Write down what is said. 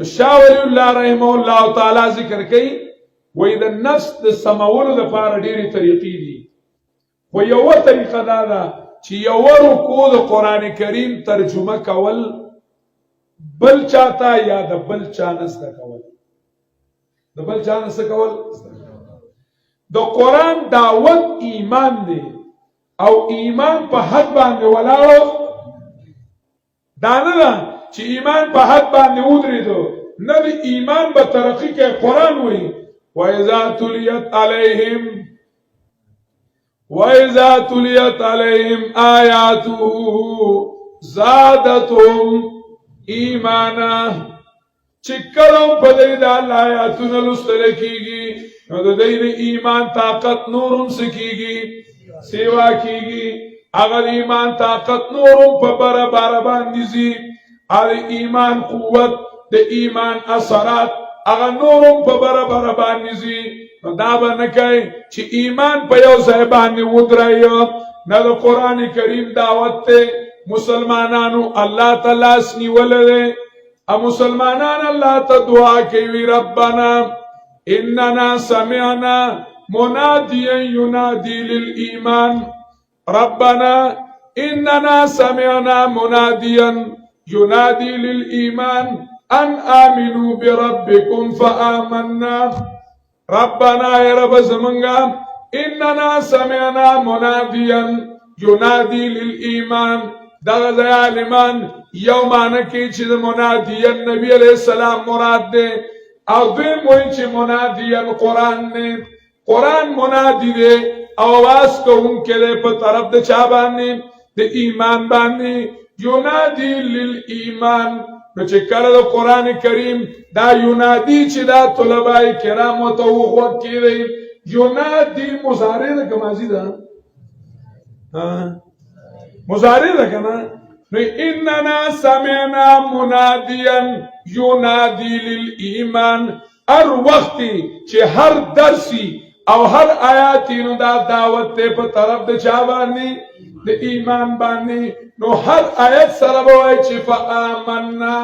شاه ولی الله رحمه الله تعالی ذکر کوي وای د نفس د سمولو لپاره ډېرې طریقې دي خو یوه طریقه دا ده چې یوه رکوع د قرآن کریم ترجمه کول بل چاته یا د بل چا نه زده کول د بل چا نه زده کول د قرآن دعوت ایمان دی او ایمان په حد باندې ولاړو دا نه ده چې ایمان په حد باندې ودرېدو نه د ایمان به ترقي کې قرآن وایي وَإِذَا تُلِيَتْ عَلَيْهِمْ آيَاتُهُ زَادَتْهُمْ ایمانا چکلم په دې د الله آیاتونو لوستل کیږي نو د دې د ایمان طاقت نورم سکیږي سیوا کیږي اگر ایمان طاقت نورم په برابر باندې زی ار ایمان قوت د ایمان اثرات اگر نورم په برابر باندې زی دا به نه کوي چې ایمان په یو ځای باندې ودرایو نه د قرآن کریم دعوت ته مسلمانانو الله تعالی سنیولل ا مسلمانان الله ته دعا کوي ربنا اننا سمعنا مناديا ينادي للإيمان ربنا اننا سمعنا مناديا ينادي للإيمان ان آمنوا بربكم فآمنا ربنا يا رب زمنگا اننا سمعنا مناديا ينادي للإيمان دا ظالمان یومانه کې چې منادي نبی عليه السلام مراد ده او دوی موي چې منادي قرآن نه قرآن منادي ده اواز کوونکې په طرف د چا باندې د ایمان باندې ينادي للإيمان نو چې کله د قرآن کریم دا ينادي چې دا طلباء کرام ته وغوږ کړي ينادي مضارع ده که ماضي ده مضارع ده کنه نو اننا سمعنا مناديا ينادي للإيمان هر وخت چې هر درسي او هر آیاتینو دا دعوت ته په طرف د چا باندې د ایمان باندې نو هر آیت سره وایي چې فآمنا